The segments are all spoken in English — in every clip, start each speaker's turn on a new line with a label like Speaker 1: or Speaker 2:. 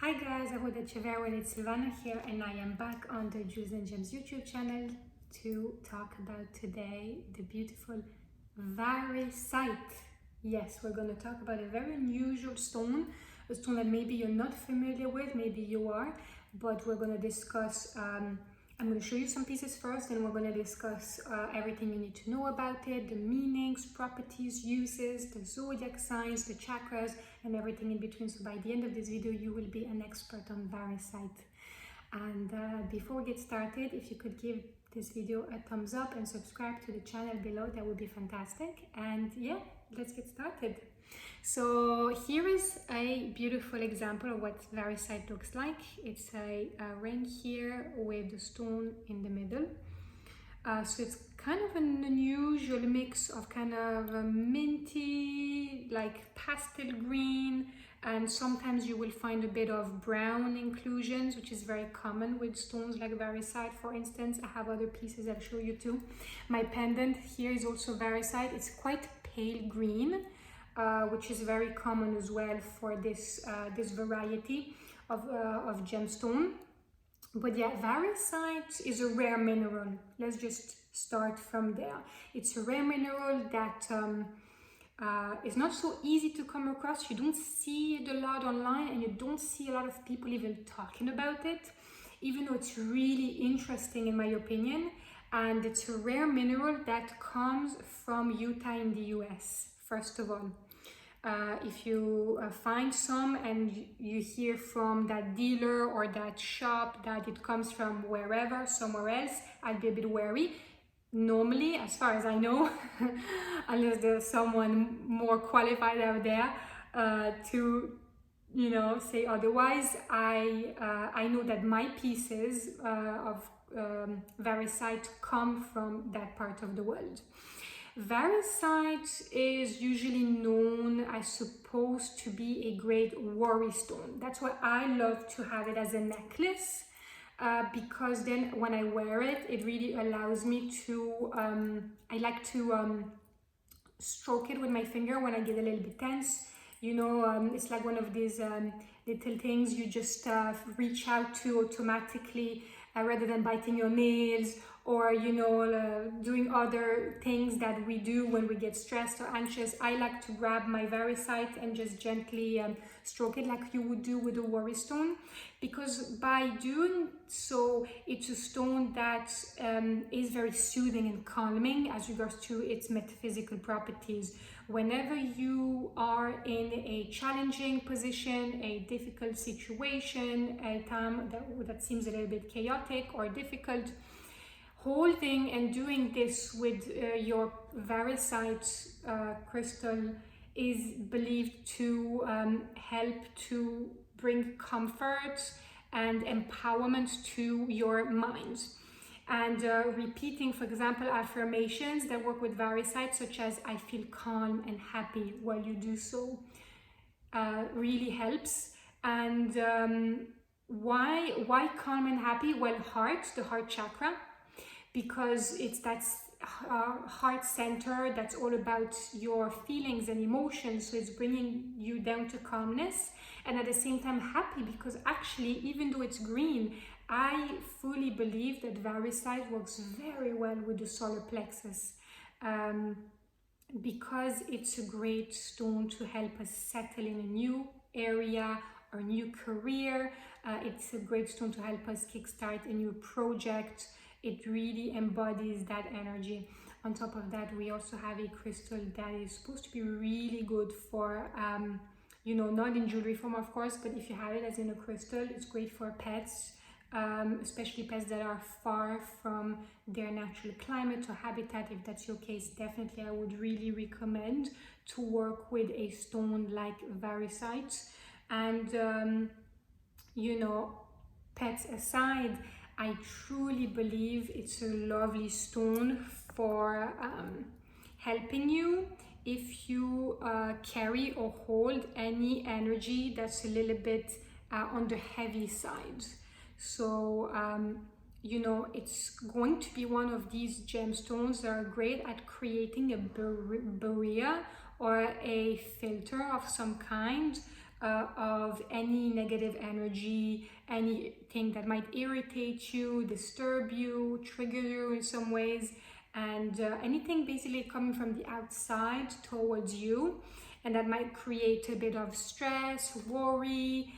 Speaker 1: Hi guys, I hope that you're very well. It's Sylvana here and I am back on the Jewels and Gems YouTube channel to talk about today the beautiful Variscite. Yes, we're going to talk about a very unusual stone, a stone that maybe you're not familiar with, maybe you are, but we're going to discuss, I'm going to show you some pieces first and we're going to discuss everything you need to know about it, the meanings, properties, uses, the zodiac signs, the chakras, and everything in between. So by the end of this video, you will be an expert on Variscite. And before we get started, if you could give this video a thumbs up and subscribe to the channel below, that would be fantastic. And yeah, let's get started. So here is a beautiful example of what Variscite looks like. It's a ring here with the stone in the middle. So it's kind of an unusual mix of kind of a minty, like pastel green, and sometimes you will find a bit of brown inclusions, which is very common with stones like Variscite. For instance, I have other pieces I'll show you too. My pendant here is also Variscite. It's quite pale green, which is very common as well for this this variety of gemstone. But yeah, Variscite is a rare mineral. Let's just start from there. It's a rare mineral that is not so easy to come across. You don't see it a lot online and you don't see a lot of people even talking about it, even though it's really interesting in my opinion. And it's a rare mineral that comes from Utah in the US, first of all. If you find some and you hear from that dealer or that shop that it comes from wherever, somewhere else, I'd be a bit wary. Normally, as far as I know, unless there's someone more qualified out there to, you know, say otherwise, I know that my pieces of Variscite come from that part of the world. Variscite is usually known, I suppose, to be a great worry stone. That's why I love to have it as a necklace, because then when I wear it, it really allows me to, I like to stroke it with my finger when I get a little bit tense. You know, it's like one of these little things you just reach out to automatically rather than biting your nails or, you know, doing other things that we do when we get stressed or anxious. I like to grab my Variscite and just gently stroke it like you would do with a worry stone, because by doing so, it's a stone that is very soothing and calming as regards to its metaphysical properties. Whenever you are in a challenging position, a difficult situation, a time that seems a little bit chaotic or difficult, holding and doing this with your Variscite crystal is believed to help to bring comfort and empowerment to your mind. And repeating, for example, affirmations that work with Variscite, such as "I feel calm and happy" while you do so, really helps. And why calm and happy? Well, the heart chakra, because it's that heart center that's all about your feelings and emotions. So it's bringing you down to calmness, and at the same time happy, because actually, even though it's green, I fully believe that Variscite works very well with the solar plexus, because it's a great stone to help us settle in a new area or new career. It's a great stone to help us kickstart a new project. It really embodies that energy. On top of that, we also have a crystal that is supposed to be really good for, you know, not in jewelry form, of course, but if you have it as in a crystal, it's great for pets, especially pets that are far from their natural climate or habitat. If that's your case, definitely I would really recommend to work with a stone like Variscite. And, you know, pets aside, I truly believe it's a lovely stone for helping you if you carry or hold any energy that's a little bit on the heavy side. So, you know, it's going to be one of these gemstones that are great at creating a barrier or a filter of some kind of any negative energy, anything that might irritate you, disturb you, trigger you in some ways, and anything basically coming from the outside towards you, and that might create a bit of stress, worry,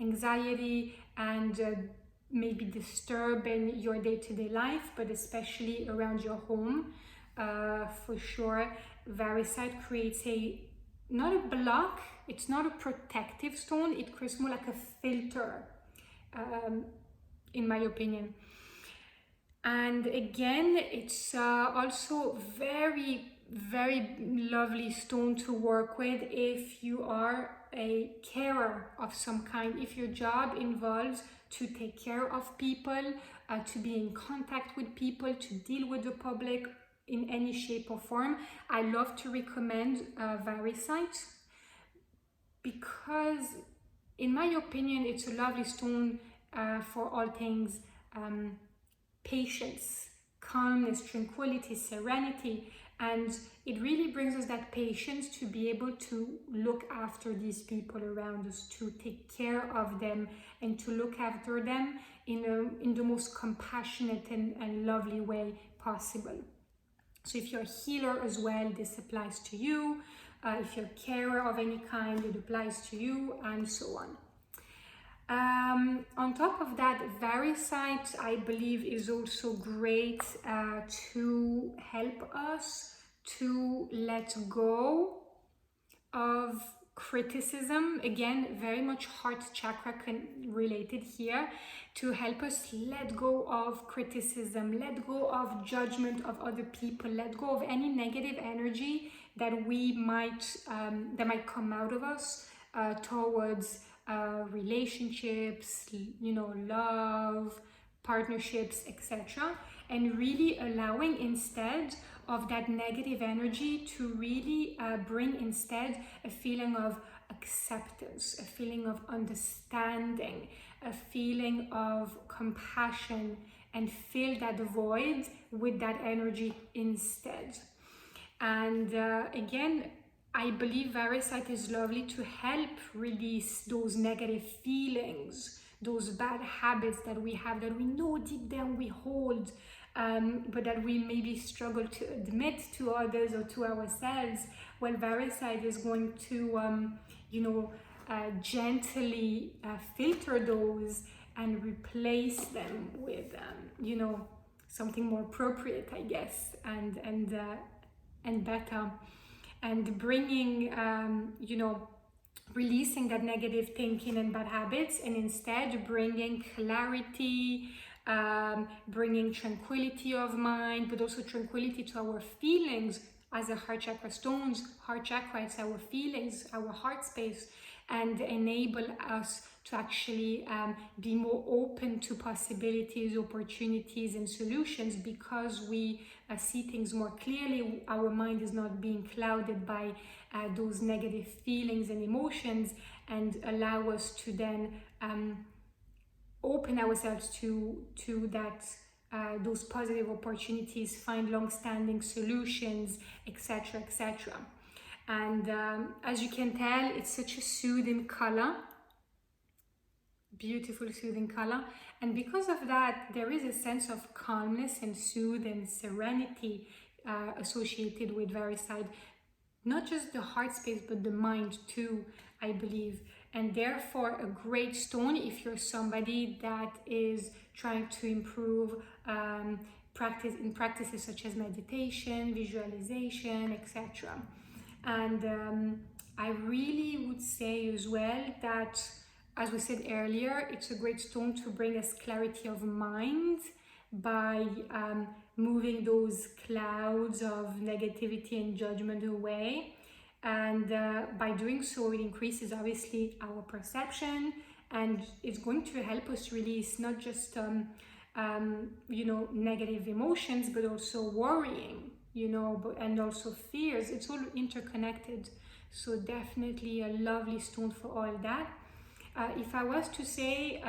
Speaker 1: anxiety, and maybe disturbing your day-to-day life, but especially around your home. For sure, Variscite creates not a block, it's not a protective stone, it creates more like a filter, in my opinion. And again, it's also very lovely stone to work with if you are a carer of some kind, if your job involves to take care of people, to be in contact with people, to deal with the public in any shape or form. I love to recommend Variscite, because in my opinion it's a lovely stone for all things patience, calmness, tranquility, serenity, and it really brings us that patience to be able to look after these people around us, to take care of them, and to look after them in the most compassionate and lovely way possible. So if you're a healer as well, this applies to you. If you're a carer of any kind, it applies to you, and so on. On top of that, Variscite, I believe, is also great to help us to let go of criticism. Again, very much heart chakra related here, to help us let go of criticism, let go of judgment of other people, let go of any negative energy that that might come out of us towards relationships, love, partnerships, etc. And really allowing, instead of that negative energy, to really bring instead a feeling of acceptance, a feeling of understanding, a feeling of compassion, and fill that void with that energy instead. And again, I believe Variscite is lovely to help release those negative feelings, those bad habits that we have, that we know deep down we hold, but that we maybe struggle to admit to others or to ourselves. Well, Variscite is going to, gently filter those and replace them with, something more appropriate, I guess, and better. And bringing, releasing that negative thinking and bad habits, and instead bringing clarity, bringing tranquility of mind, but also tranquility to our feelings. As a heart chakra stones, heart chakra, it's our feelings, our heart space, and enable us to actually be more open to possibilities, opportunities, and solutions, because we see things more clearly. Our mind is not being clouded by those negative feelings and emotions, and allow us to then open ourselves to that those positive opportunities, find long-standing solutions, etc., etc. And as you can tell, it's such a soothing color, beautiful soothing color, and because of that, there is a sense of calmness and soothe and serenity associated with Variscite. Not just the heart space, but the mind too, I believe. And therefore a great stone if you're somebody that is trying to improve practices such as meditation, visualization, etc. And I really would say as well that, as we said earlier, it's a great stone to bring us clarity of mind by moving those clouds of negativity and judgment away. And by doing so, it increases obviously our perception, and it's going to help us release not just negative emotions, but also worrying, and also fears. It's all interconnected. So definitely a lovely stone for all that. If I was to say,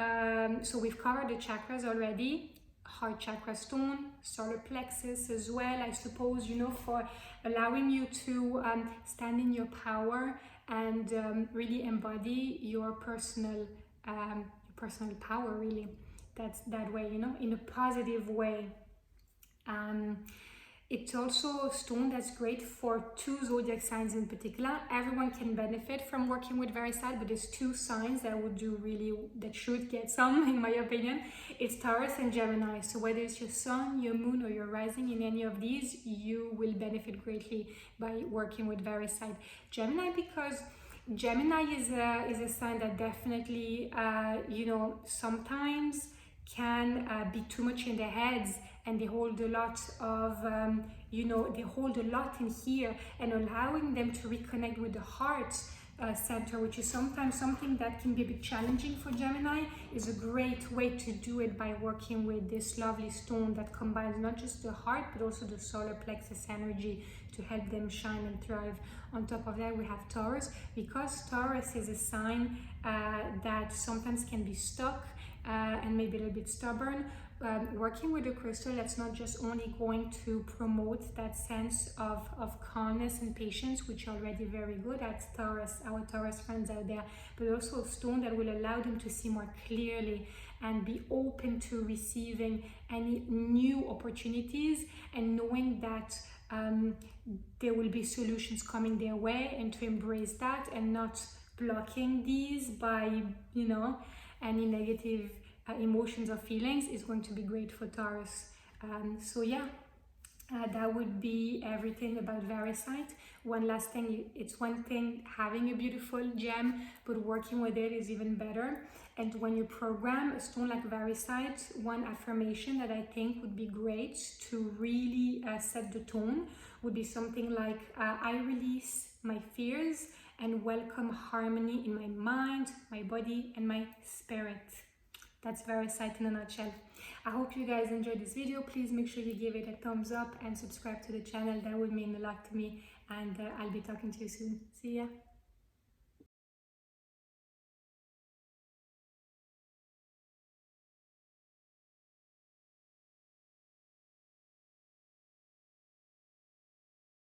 Speaker 1: so we've covered the chakras already, heart chakra stone, solar plexus as well, I suppose, for allowing you to stand in your power and really embody your personal power, really. That's that way, you know, in a positive way. It's also a stone that's great for 2 zodiac signs in particular. Everyone can benefit from working with Variscite, but there's 2 signs that that should get some, in my opinion. It's Taurus and Gemini. So whether it's your sun, your moon, or your rising in any of these, you will benefit greatly by working with Variscite. Gemini, because Gemini is a sign that definitely, you know, sometimes can be too much in their heads, and they hold a lot of, you know, they hold a lot in here, and allowing them to reconnect with the heart center, which is sometimes something that can be a bit challenging for Gemini, is a great way to do it by working with this lovely stone that combines not just the heart but also the solar plexus energy to help them shine and thrive. On top of that, we have Taurus, because Taurus is a sign that sometimes can be stuck and maybe a little bit stubborn. Working with a crystal that's not just only going to promote that sense of calmness and patience, which are already very good at Taurus, our Taurus friends out there, but also a stone that will allow them to see more clearly and be open to receiving any new opportunities, and knowing that there will be solutions coming their way, and to embrace that and not blocking these by, you know, any negative emotions or feelings is going to be great for Taurus. So yeah, that would be everything about Variscite. One last thing, it's one thing having a beautiful gem, but working with it is even better. And when you program a stone like Variscite, one affirmation that I think would be great to really set the tone would be something like, I release my fears and welcome harmony in my mind, my body, and my spirit. That's Variscite in a nutshell. I hope you guys enjoyed this video. Please make sure you give it a thumbs up and subscribe to the channel. That would mean a lot to me, and I'll be talking to you soon. See ya.